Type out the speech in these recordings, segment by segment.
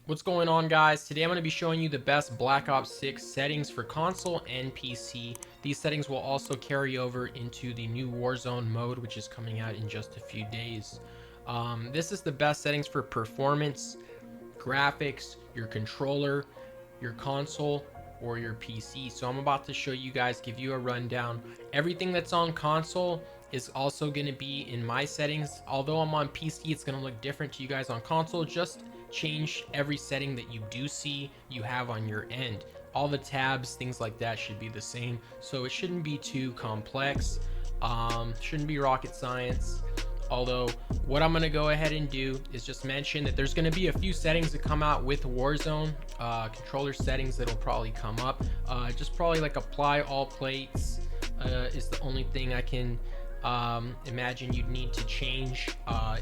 What's going on, guys? Today I'm going to be showing you the best Black Ops 6 settings for console and PC. These settings will also carry over into the new Warzone mode, which is coming out in just a few days. This is the best settings for performance, graphics, your controller, your console, or your PC. So I'm about to show you guys, give you a rundown. Everything that's on console is also going to be in my settings. Although I'm on PC, it's going to look different to you guys on console. Just change every setting that you do see you have on your end. All the tabs, things like that should be the same. So it shouldn't be too complex. Shouldn't be rocket science. Although what I'm going to go ahead and do is just mention that there's going to be a few settings that come out with Warzone, controller settings that'll probably come up. Just probably like apply all plates is the only thing I can imagine you'd need to change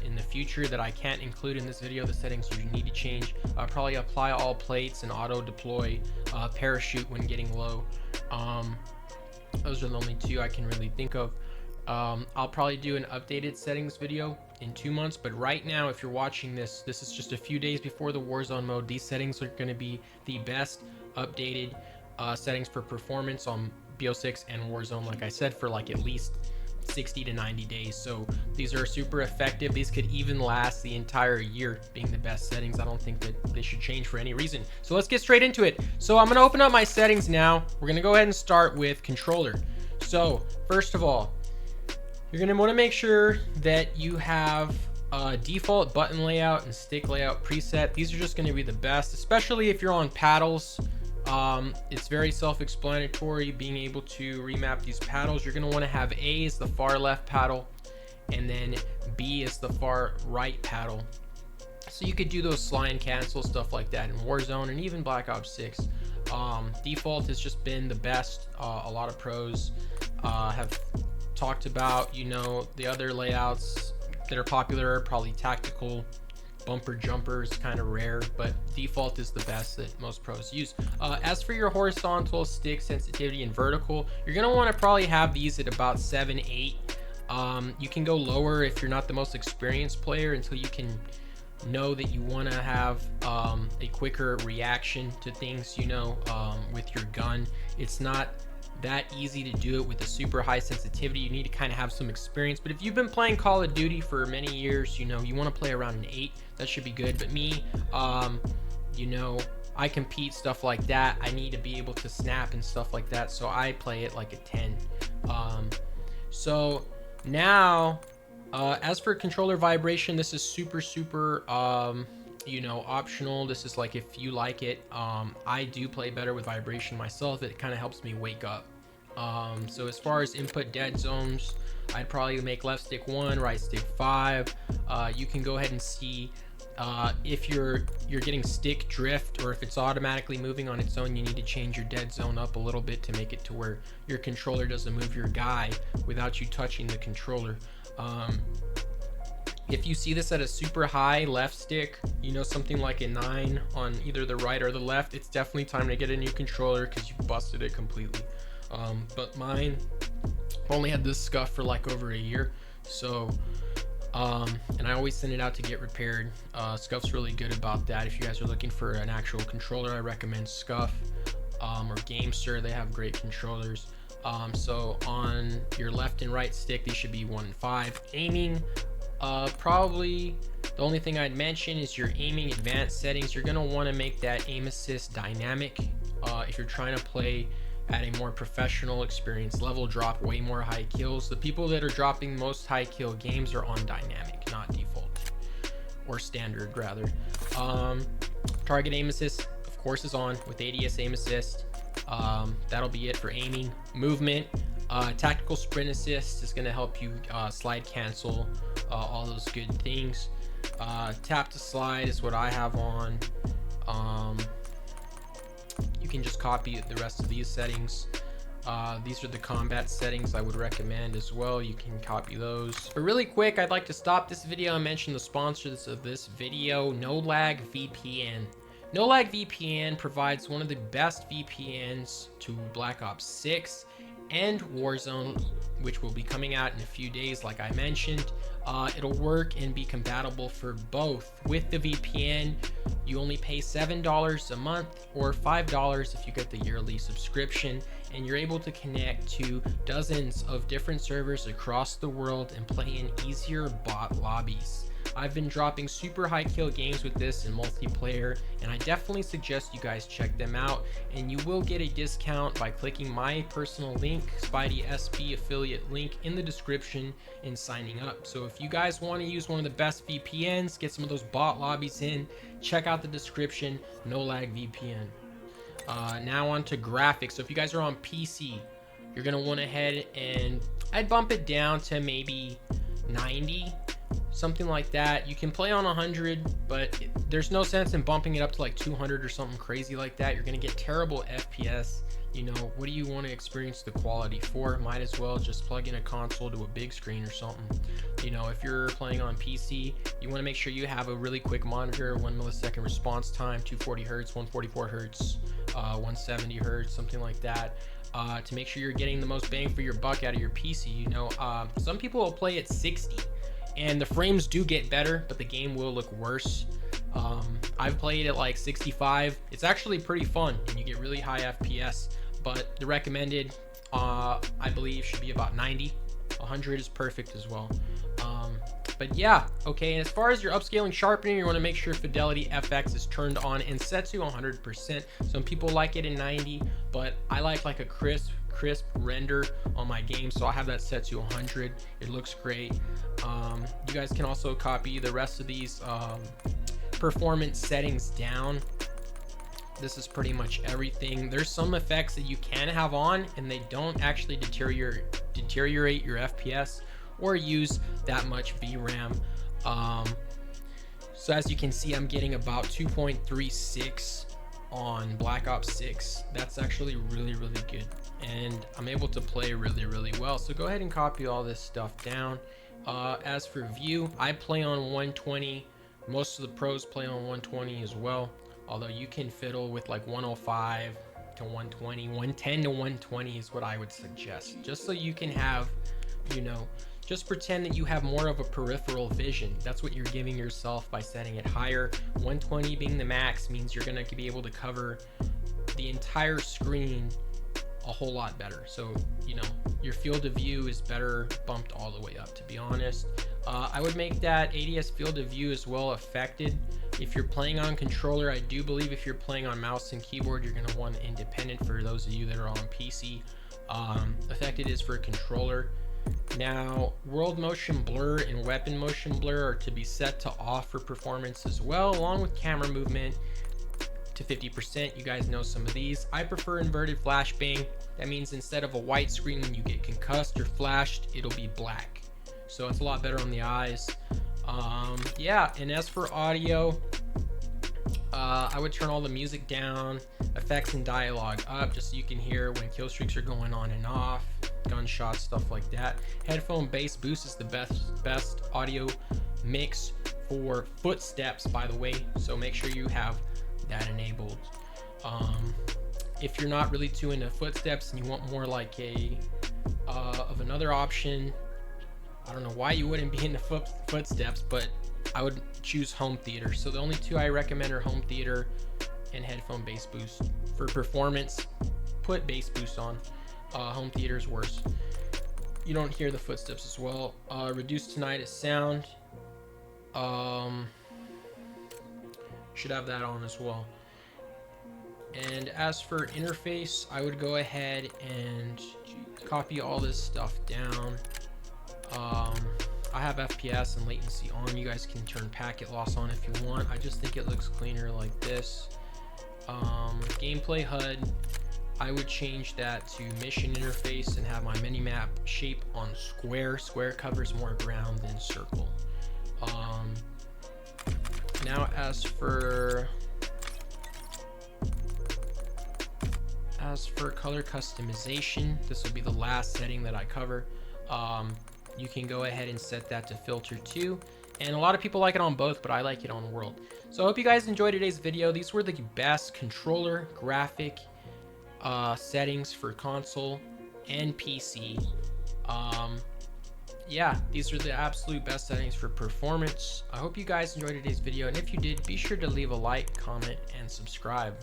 in the future that I can't include in this video. The settings you need to change, probably apply all plates and auto deploy parachute when getting low. Those are the only two I can really think of. I'll probably do an updated settings video in 2 months, but right now, if you're watching this is just a few days before the Warzone mode. These settings are going to be the best updated settings for performance on BO6 and Warzone, like I said, for like at least 60 to 90 days. So these are super effective. These could even last the entire year being the best settings. I don't think that they should change for any reason. So let's get straight into it. So I'm going to open up my settings now. We're going to go ahead and start with controller. So first of all, you're going to want to make sure that you have default button layout and stick layout preset. These are just going to be the best, especially if you're on paddles. It's very self-explanatory being able to remap these paddles. You're going to want to have A as the far left paddle and then B as the far right paddle. So you could do those slide and cancel, stuff like that in Warzone and even Black Ops 6. Default has just been the best. A lot of pros have talked about, you know, the other layouts that are popular, probably tactical, bumper jumper is kind of rare, but default is the best that most pros use. As for your horizontal, stick sensitivity, and vertical, you're going to want to probably have these at about 7, 8. You can go lower if you're not the most experienced player until you can know that you want to have a quicker reaction to things, you know, with your gun. It's not that easy to do it with a super high sensitivity. You need to kind of have some experience, but if you've been playing Call of Duty for many years, you know, you want to play around an 8. That should be good. But me, you know, I compete, stuff like that. I need to be able to snap and stuff like that, so I play it like a 10. So now, as for controller vibration, this is super you know, optional. This is like if you like it. I do play better with vibration myself. It kind of helps me wake up. So as far as input dead zones, I'd probably make left stick 1, right stick 5. You can go ahead and see if you're getting stick drift, or if it's automatically moving on its own. You need to change your dead zone up a little bit to make it to where your controller doesn't move your guy without you touching the controller. If you see this at a super high left stick, you know, something like a 9 on either the right or the left, it's definitely time to get a new controller because you busted it completely. But mine only had this scuff for like over a year. So, and I always send it out to get repaired. Scuff's really good about that. If you guys are looking for an actual controller, I recommend Scuff or GameSir. They have great controllers. So on your left and right stick, these should be 1 and 5. Aiming, probably the only thing I'd mention is your aiming advanced settings. You're going to want to make that aim assist dynamic. If you're trying to play at a more professional experience level, drop way more high kills. The people that are dropping most high kill games are on dynamic, not default, or standard rather. Target aim assist, of course, is on with ADS aim assist. That'll be it for aiming. Movement, tactical sprint assist is going to help you slide cancel, all those good things. Tap to slide is what I have on. You can just copy the rest of these settings. These are the combat settings I would recommend as well. You can copy those. But really quick, I'd like to stop this video and mention the sponsors of this video, No Lag VPN. No Lag VPN provides one of the best VPNs to Black Ops 6 and Warzone which will be coming out in a few days, like I mentioned. It'll work and be compatible for both. With the VPN, you only pay $7 a month or $5 if you get the yearly subscription, and you're able to connect to dozens of different servers across the world and play in easier bot lobbies. I've been dropping super high kill games with this in multiplayer, and I definitely suggest you guys check them out, and you will get a discount by clicking my personal link, SpideySB affiliate link, in the description and signing up. So if you guys want to use one of the best VPNs, get some of those bot lobbies in, check out the description, no lag VPN. Now on to graphics. So if you guys are on PC, you're gonna want to head and I'd bump it down to maybe 90, something like that. You can play on 100, but there's no sense in bumping it up to like 200 or something crazy like that. You're gonna get terrible FPS. You know, what do you want to experience the quality for? Might as well just plug in a console to a big screen or something. You know, if you're playing on PC, you want to make sure you have a really quick monitor, 1 millisecond response time, 240 hertz, 144 hertz, 170 hertz, something like that, to make sure you're getting the most bang for your buck out of your PC. You know, some people will play at 60 and the frames do get better, but the game will look worse. I've played at like 65. It's actually pretty fun and you get really high FPS, but the recommended, I believe, should be about 90. 100 is perfect as well. But yeah, okay, and as far as your upscaling sharpening, you want to make sure Fidelity FX is turned on and set to 100%. Some people like it in 90, but I like a crisp render on my game, so I have that set to 100. It looks great. You guys can also copy the rest of these performance settings down. This is pretty much everything. There's some effects that you can have on and they don't actually deteriorate your FPS or use that much VRAM. So as you can see, I'm getting about 2.36 on Black Ops 6. That's actually really good, and I'm able to play really well. So go ahead and copy all this stuff down. As for view, I play on 120. Most of the pros play on 120 as well, although you can fiddle with like 105 to 120. 110 to 120 is what I would suggest, just so you can have, you know, just pretend that you have more of a peripheral vision. That's what you're giving yourself by setting it higher. 120 being the max means you're going to be able to cover the entire screen a whole lot better. So, you know, your field of view is better bumped all the way up, to be honest. I would make that ADS field of view as well affected. If you're playing on controller, I do believe if you're playing on mouse and keyboard, you're going to want independent. For those of you that are on PC, affected is for controller. Now, world motion blur and weapon motion blur are to be set to off for performance as well, along with camera movement to 50%. You guys know some of these. I prefer inverted flashbang. That means instead of a white screen when you get concussed or flashed, it'll be black. So it's a lot better on the eyes. Yeah, and as for audio, I would turn all the music down, effects and dialogue up, just so you can hear when kill streaks are going on and off, gunshots, stuff like that. Headphone bass boost is the best audio mix for footsteps, by the way, so make sure you have that enabled. If you're not really too into footsteps and you want more like a of another option, I don't know why you wouldn't be into footsteps, but I would choose home theater. So the only two I recommend are home theater and headphone bass boost. For performance, put bass boost on. Home theater is worse. You don't hear the footsteps as well. Reduce tinnitus sound. Should have that on as well. And as for interface, I would go ahead and copy all this stuff down. I have FPS and latency on. You guys can turn packet loss on if you want. I just think it looks cleaner like this. Gameplay HUD, I would change that to mission interface and have my minimap shape on square. Square covers more ground than circle. Now as for color customization, this will be the last setting that I cover. You can go ahead and set that to filter 2, and a lot of people like it on both, but I like it on world. So I hope you guys enjoyed today's video. These were the best controller graphic settings for console and PC. Yeah, these are the absolute best settings for performance. I hope you guys enjoyed today's video, and if you did, be sure to leave a like, comment, and subscribe.